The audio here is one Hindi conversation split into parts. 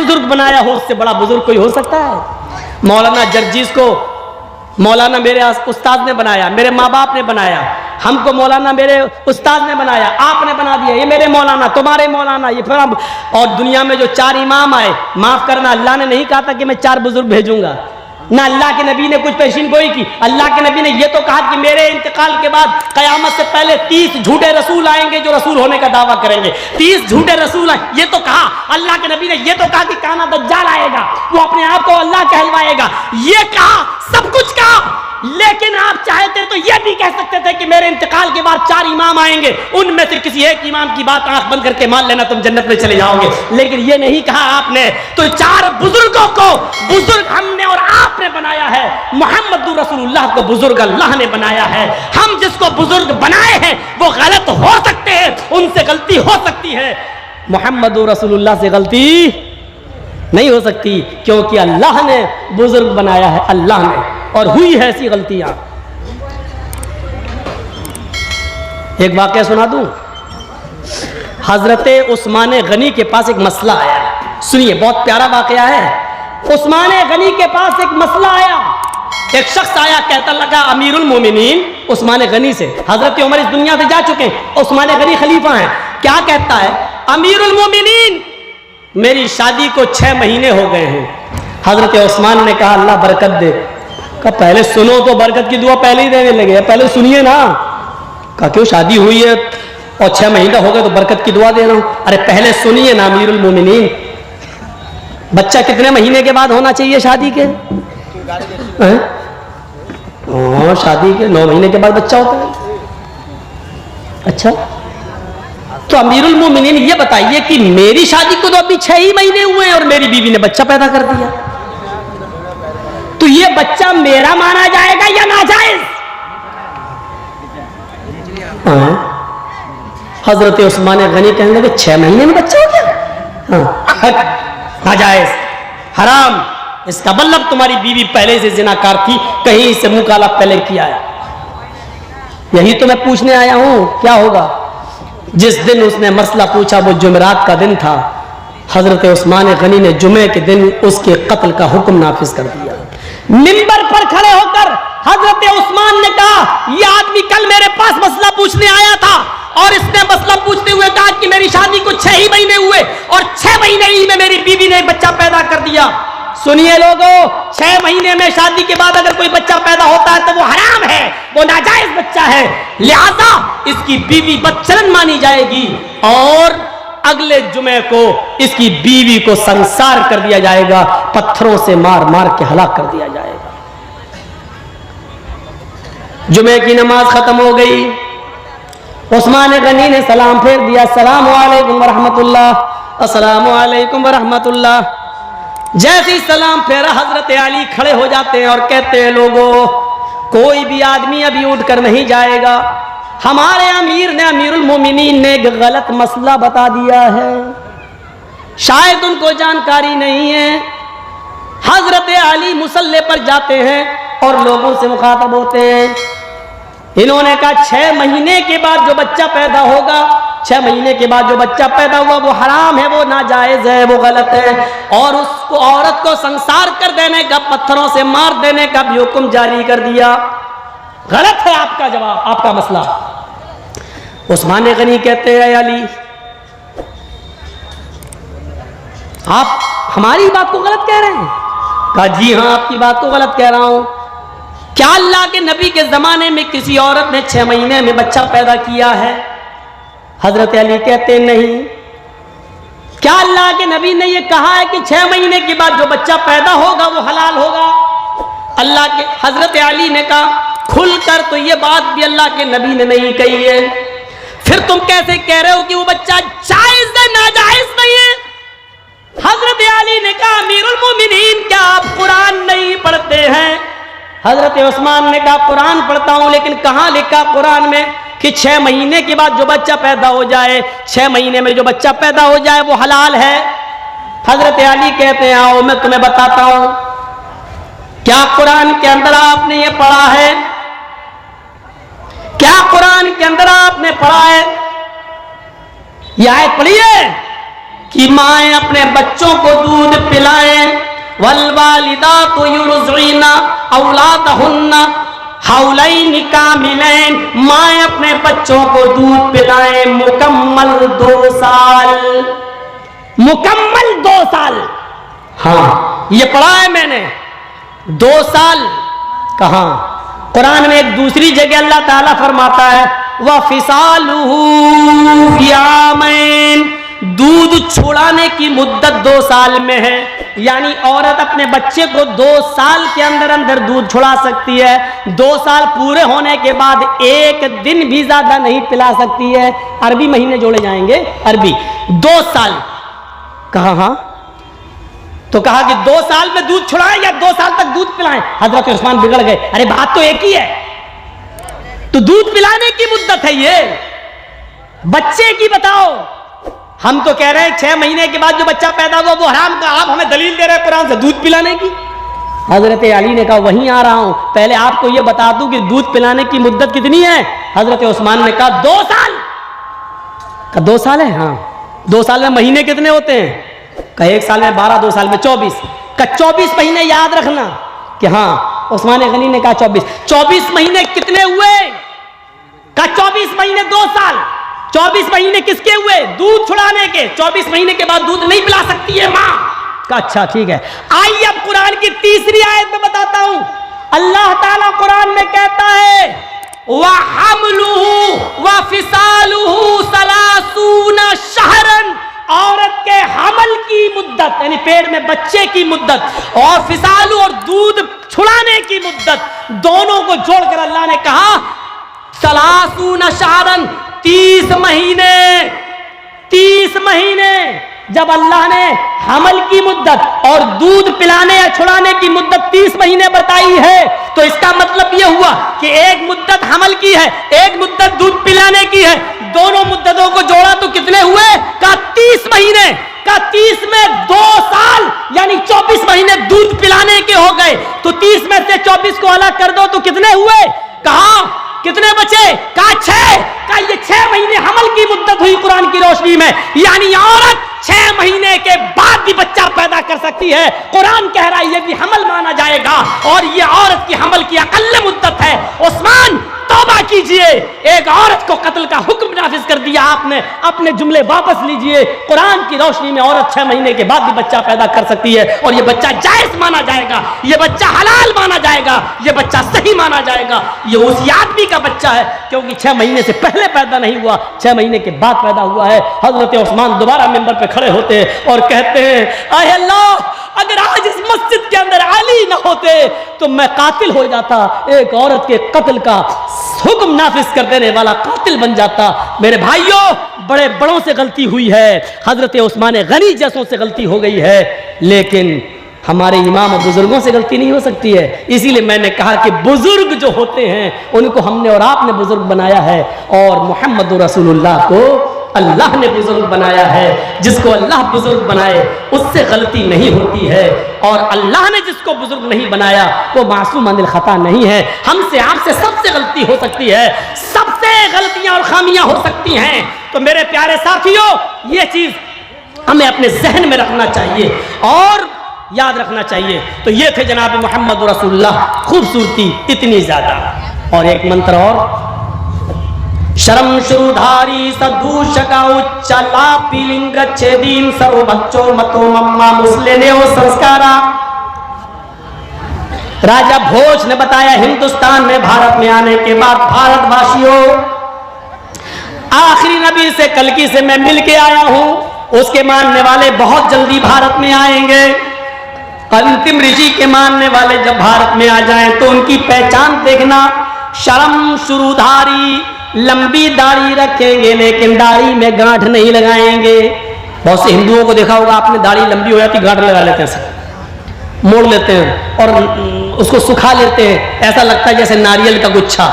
बुजुर्ग बनाया हो, उससे बड़ा बुजुर्ग कोई हो सकता है? मौलाना जर्जीस को मौलाना मेरे उस्ताद ने बनाया, मेरे माँ बाप ने बनाया, हमको मौलाना मेरे उस्ताद ने बनाया, आपने बना दिया, ये मेरे मौलाना, तुम्हारे मौलाना, ये फिर हम। और दुनिया में जो 4 इमाम आए, माफ करना, अल्लाह ने नहीं कहा था कि मैं 4 बुजुर्ग भेजूंगा, ना अल्लाह के नबी ने कुछ पेशीन गोई की। अल्लाह के नबी ने यह तो कहा कि मेरे इंतकाल के बाद कयामत से पहले 30 झूठे रसूल आएंगे जो रसूल होने का दावा करेंगे, 30 झूठे रसूल आए, ये तो कहा। अल्लाह के नबी ने यह तो कहा कि काना दज्जाल आएगा, वो अपने आप को अल्लाह कहलवाएगा, ये कहा, सब कुछ कहा। लेकिन आप चाहते तो यह भी कह सकते थे कि मेरे इंतकाल के बाद 4 इमाम आएंगे, उनमें से किसी एक इमाम की बात आंख बंद करके मान लेना, तुम जन्नत में चले जाओगे। लेकिन यह नहीं कहा आपने। तो 4 बुजुर्गों को बुजुर्ग हमने और आपने बनाया है। मोहम्मद रसूलुल्लाह को बुजुर्ग अल्लाह ने बनाया है। हम जिसको बुजुर्ग बनाए हैं वो गलत हो सकते हैं, उनसे गलती हो सकती है, मोहम्मद रसूलुल्लाह से गलती नहीं हो सकती, क्योंकि अल्लाह ने बुजुर्ग बनाया है, अल्लाह ने, और हुई है ऐसी गलतियां। एक वाकया सुना दूं। हजरत उस्मान गनी के पास एक मसला आया, सुनिए, बहुत प्यारा वाकया है। उस्मान गनी के पास एक मसला आया। एक शख्स आया, कहता लगा अमीरुल मोमिनीन उस्मान गनी से, हजरत उमर इस दुनिया से जा चुके हैं, उस्मान गनी खलीफा हैं। क्या कहता है? अमीरुल मोमिनीन, मेरी शादी को 6 महीने हो गए हैं। हजरत उस्मान ने कहा अल्लाह बरकत दे। कहा पहले सुनो तो, बरकत की दुआ पहले ही देने लगे, पहले सुनिए ना। कहा क्यों, शादी हुई है और 6 महीना हो गए तो बरकत की दुआ दे रहा हूं। अरे पहले सुनिए ना अमीरुल मोमिनीन, बच्चा कितने महीने के बाद होना चाहिए शादी के? शादी के 9 महीने के बाद बच्चा होता है। अच्छा, तो अमीरुल मोमिनीन ये बताइए कि मेरी शादी को तो अभी 6 ही महीने हुए हैं और मेरी बीवी ने बच्चा पैदा कर दिया, तो ये बच्चा मेरा माना जाएगा या नाजायज? हजरत उस्मान गनी कहने लगे 6 महीने में बच्चा हो गया? नाजायज, हराम, इसका मतलब तुम्हारी बीवी पहले से जिनाकार थी, कहीं से मुंह काला पहले किया है। यही तो मैं पूछने आया हूं, क्या होगा? जिस दिन उसने मसला पूछा वो जुमेरात का दिन था। हजरत उस्मान गनी ने जुमे के दिन उसके कत्ल का हुक्म नाफिज कर दिया। मिंबर पर खड़े होकर हजरत उस्मान ने कहा, यह आदमी कल मेरे पास मसला पूछने आया था और इसने मसला पूछते हुए कहा कि मेरी शादी को 6 ही महीने हुए और 6 महीने ही में मेरी बीवी ने बच्चा पैदा कर दिया। सुनिए लोगों, 6 महीने में शादी के बाद अगर कोई बच्चा पैदा होता है तो वो हराम है, वो नाजायज बच्चा है, लिहाजा इसकी बीवी बदचलन मानी जाएगी और अगले जुमे को इसकी बीवी को संसार कर दिया जाएगा, पत्थरों से मार मार के हलाक कर दिया जाएगा। जुमे की नमाज खत्म हो गई, उस्मान गनी ने सलाम फेर दिया, अस्सलामु अलैकुम वरहमतुल्लाह, अस्सलामु अलैकुम वरहमतुल्लाह। जैसे ही सलाम फेरा, हजरत अली खड़े हो जाते हैं और कहते हैं लोगों, कोई भी आदमी अभी उठकर नहीं जाएगा, हमारे अमीर ने, अमीरुल मोमिनीन ने गलत मसला बता दिया है, शायद उनको जानकारी नहीं है। हजरत अली मुसल्ले पर जाते हैं और लोगों से मुखातब होते हैं। इन्होंने कहा 6 महीने के बाद जो बच्चा पैदा होगा, 6 महीने के बाद जो बच्चा पैदा हुआ वो हराम है, वो नाजायज है, वो गलत है, और उसको, औरत को संसार कर देने का, पत्थरों से मार देने का भी हुक्म जारी कर दिया। गलत है आपका जवाब, आपका मसला। उस्मान गनी कहते हैं अली, आप हमारी बात को गलत कह रहे हैं? कहा जी हाँ, आपकी बात को गलत कह रहा हूं। क्या अल्लाह के नबी के जमाने में किसी औरत ने 6 महीने में बच्चा पैदा किया है? हजरत अली कहते नहीं। क्या अल्लाह के नबी ने यह कहा है कि 6 महीने के बाद जो बच्चा पैदा होगा वो हलाल होगा? अल्लाह के हजरत अली ने कहा खुलकर, तो ये बात भी अल्लाह के नबी ने नहीं कही है, फिर तुम कैसे कह रहे हो कि वो बच्चा जायज है, नाजायज नहीं है? हजरत अली ने कहा अमीरुल मोमिनीन, क्या आप कुरान नहीं पढ़ते हैं? हजरत उस्मान ने कहा कुरान पढ़ता हूं, लेकिन कहां लिखा कुरान में कि 6 महीने के बाद जो बच्चा पैदा हो जाए, 6 महीने में जो बच्चा पैदा हो जाए वो हलाल है? हजरत अली कहते हैं आओ मैं तुम्हें बताता हूं, क्या कुरान के अंदर आपने ये पढ़ा है? क्या कुरान के अंदर आपने पढ़ा है? यह आयत पढ़ी है कि माएं अपने बच्चों को दूध वल वालिदातु युरज़िना औलादहुन्ना हौलैन कामिलैन, माँ अपने बच्चों को दूध पिलाएं मुकम्मल 2 साल, मुकम्मल 2 साल। हाँ, ये पढ़ा है मैंने, 2 साल। कहाँ? कुरान में एक दूसरी जगह अल्लाह ताला फरमाता है व फिसालुहु फियामैन, दूध छुड़ाने की मुद्दत 2 साल में है, यानी औरत अपने बच्चे को 2 साल के अंदर अंदर दूध छुड़ा सकती है। 2 साल पूरे होने के बाद 1 दिन भी ज्यादा नहीं पिला सकती है। अरबी महीने जोड़े जाएंगे, अरबी 2 साल। कहा? हाँ, तो कहा कि 2 साल में दूध छुड़ाएं या 2 साल तक दूध पिलाएं। हजरत उस्मान बिगड़ गए, अरे बात तो एक ही है, तो दूध पिलाने की मुद्दत है ये, बच्चे की बताओ। हम तो कह रहे हैं 6 महीने के बाद जो बच्चा पैदा हुआ वो हराम का, आप हमें दलील दे रहे हैं कुरान से दूध पिलाने की। हजरत अली ने कहा वहीं आ रहा हूं, पहले आपको ये बता दूं कि दूध पिलाने की मुद्दत कितनी है। हजरत उस्मान ने कहा 2 साल। का 2 साल है? हाँ। 2 साल में महीने कितने होते हैं? का 1 साल में 12, 2 साल में 24। का 24 महीने याद रखना कि हाँ, उस्मान गनी ने कहा 24। 24 महीने कितने हुए? का 24 महीने 2 साल। 24 महीने किसके हुए? दूध छुड़ाने के। 24 महीने के बाद दूध नहीं पिला सकती है मां का। अच्छा ठीक है, आइए अब कुरान की तीसरी आयत में बताता हूं। अल्लाह ताला कुरान में कहता है व हमलुहु व फिसालुहु सलासूना शहरन, औरत के हमल की मुद्दत यानी पेट में बच्चे की मुद्दत और फिसालु और दूध छुड़ाने की मुद्दत, दोनों को जोड़कर अल्लाह ने कहा सलासूना शहरन, 30 महीने। 30 महीने जब अल्लाह ने हमल की मुद्दत और दूध पिलाने या छुड़ाने की मुद्दत 30 महीने बताई है, तो इसका मतलब यह हुआ कि एक मुद्दत हमल की है, एक मुद्दत दूध पिलाने की है। दोनों मुद्दतों को जोड़ा तो कितने हुए? का 30 महीने। का 30 में 2 साल यानी 24 महीने दूध पिलाने के हो गए। तो 30 में से 24 को अलग कर दो तो कितने हुए? कहा कितने बचे? का 6। का ये 6 महीने हमल की मुद्दत हुई कुरान की रोशनी में, यानी औरत 6 महीने के बाद भी बच्चा पैदा कर सकती है। कुरान कह रहा है ये भी हमल माना जाएगा और ये औरत की हमल की अकल्ल मुद्दत है। उस्मान तौबा कीजिए, एक औरत को कत्ल का हुक्म नाफिज कर दिया आपने, अपने जुमले वापस लीजिए। कुरान की रोशनी में औरत 6 महीने के बाद भी बच्चा पैदा कर सकती है और ये बच्चा जायज माना जाएगा, ये बच्चा हलाल माना जाएगा, ये बच्चा सही माना जाएगा। ये उस आदमी का बच्चा है क्योंकि 6 महीने से पहले पैदा नहीं हुआ, 6 महीने के बाद पैदा हुआ है। हजरत उस्मान दोबारा मिंबर पे खड़े होते हैं और कहते हैं आए अल्लाह, अगर आज इस मस्जिद के अंदर अली ना होते तो मैं कातिल हो जाता, एक औरत के कत्ल का हुक्म नाफिज कर देने वाला कातिल बन जाता। मेरे भाइयों, बड़े बड़ों से गलती हुई है, हजरत उस्मान गनी जैसों से गलती हो गई है, लेकिन हमारे इमाम और बुजुर्गों से गलती नहीं हो सकती है। इसीलिए मैंने कहा कि बुजुर्ग जो होते हैं उनको हमने और आपने बुजुर्ग बनाया है और मोहम्मद रसूलुल्लाह को अल्लाह ने बुजुर्ग बनाया है। जिसको अल्लाह बुजुर्ग बनाए उससे गलती नहीं होती है और अल्लाह ने जिसको बुजुर्ग नहीं बनाया वो मासूम अनिल खता नहीं है। हमसे आपसे सबसे गलती हो सकती है, सबसे गलतियां और खामियां हो सकती हैं। तो मेरे प्यारे साथियों, ये चीज हमें अपने जहन में रखना चाहिए और याद रखना चाहिए। तो ये थे जनाब मोहम्मद रसूलुल्लाह, खूबसूरती इतनी ज्यादा। और एक मंत्र और, शरम शुरुधारी सदूषका उच्चला पीलिंग छेदीन सर्व बच्चों मतो मम्मा मुस्लिने हो संस्कारा। राजा भोज ने बताया हिंदुस्तान में भारत में आने के बाद भारतवासियों, आखिरी नबी से कलकी से मैं मिल के आया हूं, उसके मानने वाले बहुत जल्दी भारत में आएंगे। अंतिम ऋषि के मानने वाले जब भारत में आ जाएं तो उनकी पहचान देखना। शर्म शुरुधारी, लंबी दाढ़ी रखेंगे लेकिन दाढ़ी में गांठ नहीं लगाएंगे। बहुत से हिंदुओं को देखा होगा आपने, दाढ़ी लंबी हो जाती गांठ लगा लेते हैं, मोड़ लेते हैं और उसको सुखा लेते हैं, ऐसा लगता है जैसे नारियल का गुच्छा,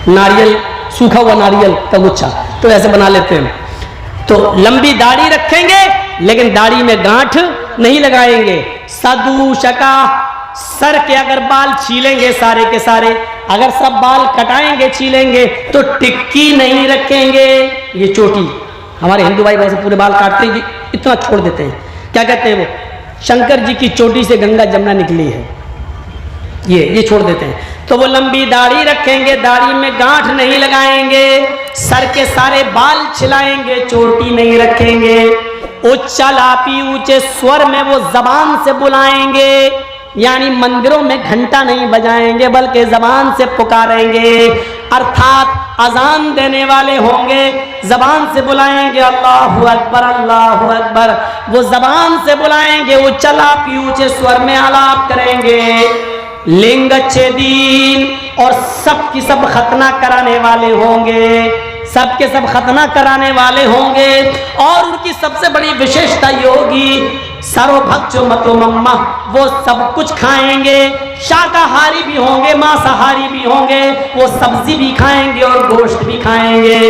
नारियल सूखा हुआ नारियल का गुच्छा, तो ऐसे बना लेते हैं। तो लंबी दाढ़ी रखेंगे लेकिन दाढ़ी में गांठ नहीं लगाएंगे। सदूषका, सर के अगर बाल छीलेंगे सारे के सारे, अगर सब बाल कटाएंगे छीलेंगे तो टिक्की नहीं रखेंगे। ये चोटी, हमारे हिंदू भाई वैसे पूरे बाल काटते हैं, इतना छोड़ देते हैं, क्या कहते हैं वो, शंकर जी की चोटी से गंगा जमुना निकली है, ये छोड़ देते हैं। तो वो लंबी दाढ़ी रखेंगे, दाढ़ी में गांठ नहीं लगाएंगे, सर के सारे बाल छिलाएंगे, चोटी नहीं रखेंगे, उच्च लापी ऊंचे स्वर में वो जबान से बुलाएंगे, यानी मंदिरों में घंटा नहीं बजाएंगे बल्कि जबान से पुकारेंगे, अर्थात अजान देने वाले होंगे, जबान से बुलाएंगे अल्लाहु अकबर अल्लाहु अकबर, वो जबान से बुलाएंगे, उच्च लापी ऊंचे स्वर में आलाप करेंगे, लिंग छेदीन, और सब की सब खतना कराने वाले होंगे, सब के सब खतना कराने वाले होंगे। और उनकी सबसे बड़ी विशेषता ये होगी सर्वभक्षो मतो मम्मा, वो सब कुछ खाएंगे, शाकाहारी भी होंगे मांसाहारी भी होंगे, वो सब्जी भी खाएंगे और गोश्त भी खाएंगे,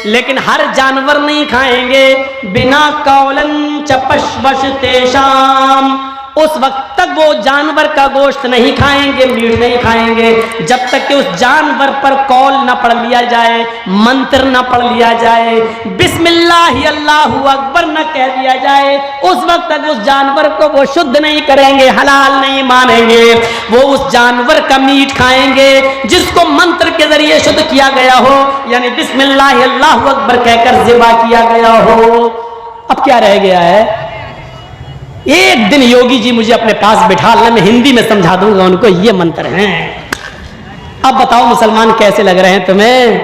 लेकिन हर जानवर नहीं खाएंगे। बिना कौलन चपशवश तेषाम, उस वक्त तक वो जानवर का गोश्त नहीं खाएंगे, मीट नहीं खाएंगे, जब तक कि उस जानवर पर कौल न पढ़ लिया जाए, मंत्र न पढ़ लिया जाए, बिस्मिल्लाह अल्लाहु अकबर न कह दिया जाए, उस वक्त तक उस जानवर को वो शुद्ध नहीं करेंगे, हलाल नहीं मानेंगे। वो उस जानवर का मीट खाएंगे जिसको मंत्र के जरिए शुद्ध किया गया हो, यानी बिस्मिल्लाह अल्लाहु अकबर कहकर ज़िबा किया गया हो। अब क्या रह गया है? एक दिन योगी जी मुझे अपने पास बिठा लेना, मैं हिंदी में समझा दूंगा उनको ये मंत्र हैं। अब बताओ मुसलमान कैसे लग रहे हैं तुम्हें?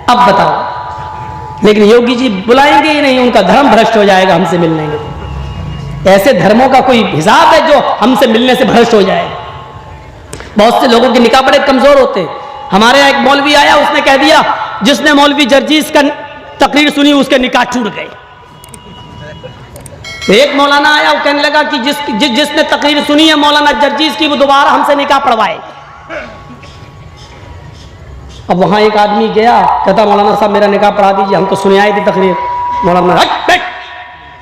अब बताओ। लेकिन योगी जी बुलाएंगे ही नहीं, उनका धर्म भ्रष्ट हो जाएगा हमसे मिलने के। ऐसे धर्मों का कोई हिसाब है जो हमसे मिलने से भ्रष्ट हो जाए? बहुत से लोगों के निकाह बड़े कमजोर होते। हमारे यहाँ एक मौलवी आया, उसने कह दिया, जिसने मौलवी जर्जीस का तकरीर सुनी उसके निकाह टूट गए। एक मौलाना आया, वो कहने लगा कि जिसने तकरीर सुनी है मौलाना जर्जीस की, वो दोबारा हमसे निकाह पढ़वाए। अब वहां एक आदमी गया, कहता मौलाना साहब मेरा निकाह पढ़ा दीजिए, हम तो सुने आए थे तकरीर। मौलाना बैठ,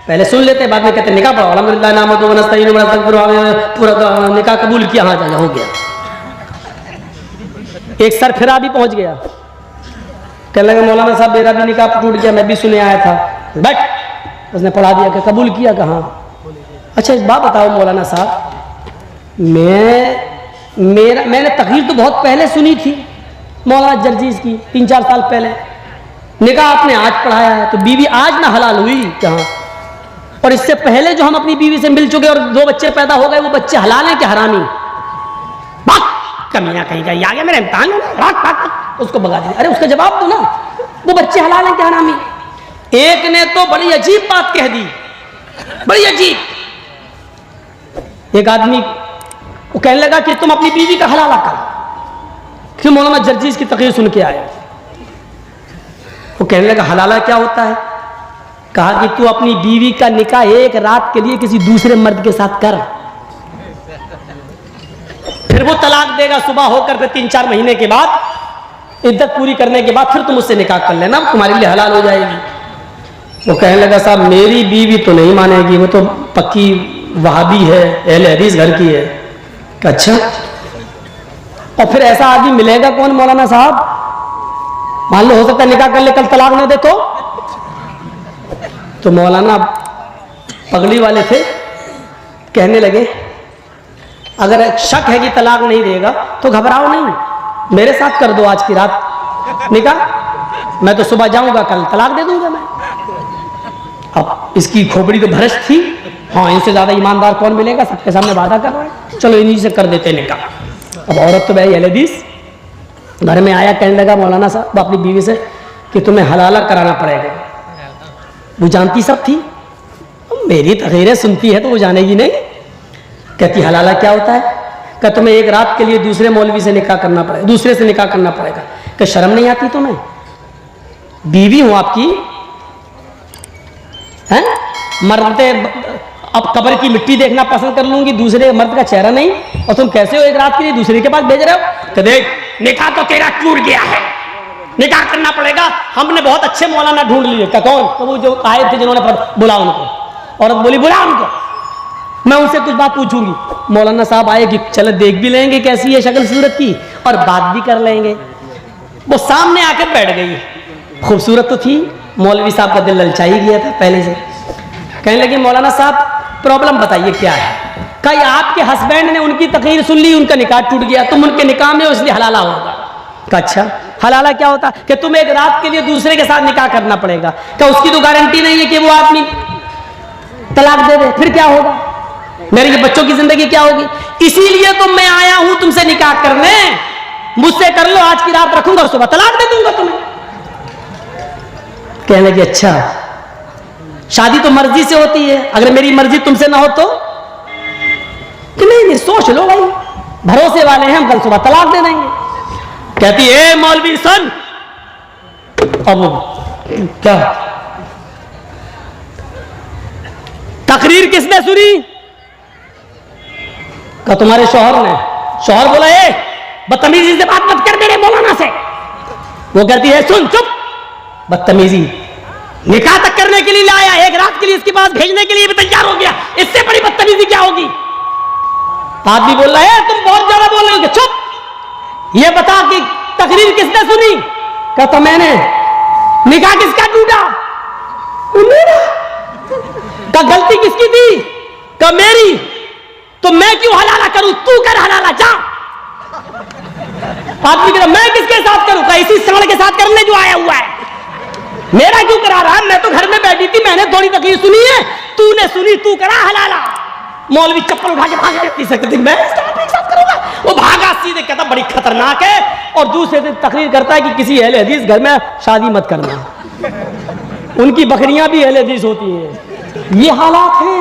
पहले सुन लेते, बाद में कहते निकाह पढ़ाओ, अल्हम्दुलिल्लाह नामदुहु व नस्तईनुहु व नस्तगफिरुहु, पूरा निकाह कबूल किया, हाँ जा हो गया। एक सर फिरा भी पहुंच गया, कहने लगा मौलाना साहब मेरा भी निकाह टूट गया, मैं भी सुने आया था। बैठ, उसने पढ़ा दिया कि कबूल किया कहाँ? अच्छा एक बात बताओ मौलाना साहब, मैंने तकरीर तो बहुत पहले सुनी थी मौलाना जर्जीस की, 3-4 साल पहले, निकाह आपने आज पढ़ाया है, तो बीवी आज ना हलाल हुई कहाँ? और इससे पहले जो हम अपनी बीवी से मिल चुके और 2 बच्चे पैदा हो गए, वो बच्चे हलाल हैं क्या हरामी? कमियां कहीं का आ गया, मेरा इम्तिहान है, उसको भगा दिया। अरे उसका जवाब दो ना, वो बच्चे हलाल हैं क्या हरामी? एक ने तो बड़ी अजीब बात कह दी, बड़ी अजीब। एक आदमी वो कहने लगा कि तुम अपनी बीवी का हलाला कर, क्यों? मौलाना जर्जीस की तकरीर सुन के आए। वो कहने लगा हलाला क्या होता है? कहा कि तू अपनी बीवी का निकाह एक रात के लिए किसी दूसरे मर्द के साथ कर, फिर वो तलाक देगा सुबह होकर, फिर 3-4 महीने के बाद इद्दत पूरी करने के बाद फिर तुम उससे निकाह कर लेना, तुम्हारे लिए हलाल हो जाएगी। वो कहने लगा साहब मेरी बीवी तो नहीं मानेगी, वो तो पक्की वहाबी है, अहले हदीस घर की है। अच्छा, और फिर ऐसा आदमी मिलेगा कौन मौलाना साहब? मान लो हो सकता है निकाह कर ले, कल तलाक न दे तो मौलाना पगड़ी वाले थे, कहने लगे अगर शक है कि तलाक नहीं देगा तो घबराओ नहीं, मेरे साथ कर दो आज की रात निकाह, मैं तो सुबह जाऊंगा, कल तलाक दे दूंगा मैं। अब इसकी खोपड़ी तो भ्रष्ट थी, हाँ इनसे ज्यादा ईमानदार कौन मिलेगा, सबके सामने वादा कर रहे हैं, चलो इन्हीं से कर देते निकाह। अब औरत तो भाई हदीस घर में आया, कहने लगा मौलाना साहब अपनी बीवी से कि तुम्हें हलाला कराना पड़ेगा। वो जानती सब थी, मेरी तकरीरें सुनती है तो वो जानेगी नहीं। कहती हलाला क्या होता है? क्या तुम्हें एक रात के लिए दूसरे मौलवी से निकाह करना पड़ेगा, दूसरे से निकाह करना पड़ेगा? क्या शर्म नहीं आती तुम्हें? बीवी हूं आपकी, हैं? मरते अब कब्र की मिट्टी देखना पसंद कर लूंगी, दूसरे मर्द का चेहरा नहीं, और तुम कैसे हो एक रात के लिए दूसरे के पास भेज रहे हो? तो देख निकाह तो तेरा टूट गया है, निकाह करना पड़ेगा, हमने बहुत अच्छे मौलाना ढूंढ लिए। क्या कौन? तो वो जो आए थे जिन्होंने बुला उनको। औरत बोली बुला उनको, मैं उनसे कुछ बात पूछूंगी। मौलाना साहब आए कि चलो देख भी लेंगे कैसी है शक्ल सूरत की, और बात भी कर लेंगे। वो सामने आकर बैठ गई, खूबसूरत तो थी, मौलवी साहब का दिल ललचा ही गया था पहले से। कहने लगी मौलाना साहब प्रॉब्लम बताइए क्या है? कहा आपके हस्बैंड ने उनकी तकरीर सुन ली, उनका निकाह टूट गया, तुम उनके निकाह में हो इसलिए हलाला होगा। कहा अच्छा हलाला क्या होता कि तुम एक रात के लिए दूसरे के साथ निकाह करना पड़ेगा। क्या उसकी तो गारंटी नहीं है कि वो आदमी तलाक दे दे, फिर क्या होगा, मेरे ये बच्चों की जिंदगी क्या होगी। इसीलिए तो मैं आया हूं तुमसे निकाह करने, मुझसे कर लो, आज की रात रखूंगा और सुबह तलाक दे दूंगा तुम्हें। कहने की अच्छा शादी तो मर्जी से होती है, अगर मेरी मर्जी तुमसे ना हो तो कि नहीं सोच लो भाई, भरोसे वाले हैं हम, कल सुबह तलाक दे देंगे। कहती है मौलवी सुन, अब क्या तकरीर किसने सुनी? का तुम्हारे शौहर ने। शौहर बोला ए बदतमीजी से बात मत कर मेरे मौलाना से। वो कहती है सुन चुप, बदतमीजी निकाह तक करने के लिए लाया, एक रात के लिए इसके पास भेजने के लिए भी तैयार हो गया, इससे बड़ी बदतमीजी क्या होगी। आदमी बोल रहा है तुम बहुत ज्यादा बोल रहे हो, चुप, ये बता कि तकरीर किसने सुनी? कहता मैंने। निकाह किसका टूटा? मेरा। का गलती किसकी थी? का मेरी। तो मैं क्यों हलाला करूं, तू कर हलाला जा। आदमी कह रहा मैं किसके साथ करूं? का इसी साड़ के साथ करने जो आया हुआ है, मेरा क्यों करा रहा है? मैं तो घर में बैठी थी, मैंने थोड़ी तकलीफ सुनी है, तूने सुनी, तू करा हलाला। मौलवी चप्पल उठा के भागा, तीसरे दिन मैं इसके साथ करूंगा। वो भागा सीधे, कहता बड़ी खतरनाक है, और दूसरे दिन तकरीर करता है कि किसी अहले हदीस घर में शादी मत करना, उनकी बकरियां भी अहले हदीस होती है। ये हालात हैं,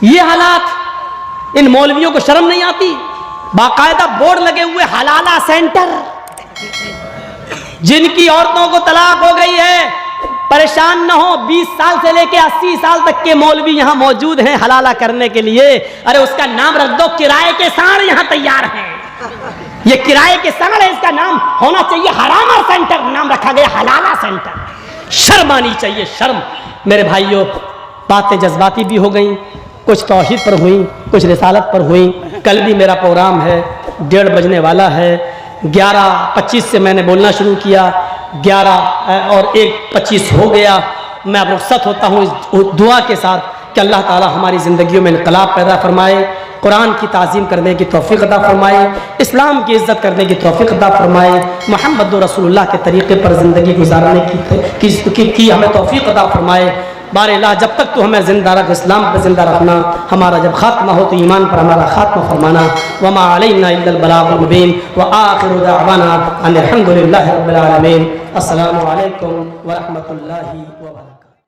ये हालात। इन मौलवियों को शर्म नहीं आती? बाकायदा बोर्ड लगे हुए हलाला सेंटर, जिनकी औरतों को तलाक हो गई है, परेशान न हो, 20 साल से लेके 80 साल तक के मौलवी यहां मौजूद हैं हलाला करने के लिए। अरे उसका नाम रख दो किराए के साड़, यहां तैयार हैं। ये किराए के साड़ है, इसका नाम होना चाहिए हरामा सेंटर, नाम रखा गया हलाला सेंटर। शर्म आनी चाहिए, शर्म। मेरे भाइयों, बातें जज्बाती भी हो गई, कुछ तौहीद पर हुई, कुछ रिसालत पर हुई। कल भी मेरा प्रोग्राम है, 1:30 बजने वाला है। 11:25 से मैंने बोलना शुरू किया, 11 और 1:25 हो गया। मैं अब रुखसत होता हूँ इस दुआ के साथ कि अल्लाह ताला हमारी ज़िंदगियों में इनकलाब पैदा फरमाए, कुरान की ताज़ीम करने की तौफ़ीक़ अता फरमाए, इस्लाम की इज़्ज़त करने की तौफ़ीक़ अता फरमाए, मुहम्मद रसूलुल्लाह के तरीक़े पर ज़िंदगी गुजारने की हमें तौफ़ीक़ अता फरमाए। बारअल्लाह जब तक तो हमें ज़िंदा रख, इस्लाम पर ज़िंदा रखना, हमारा जब ख़ात्मा हो तो ईमान पर हमारा ख़ात्मा फरमाना। वमा अलैना इल्लल बलागुल मुबीन व आखिरु दाअवाना अनिल हम्दुलिल्लाहि रब्बिल आलमीन। अस्सलामु अलैकुम व रहमतुल्लाहि व बरकातुहू।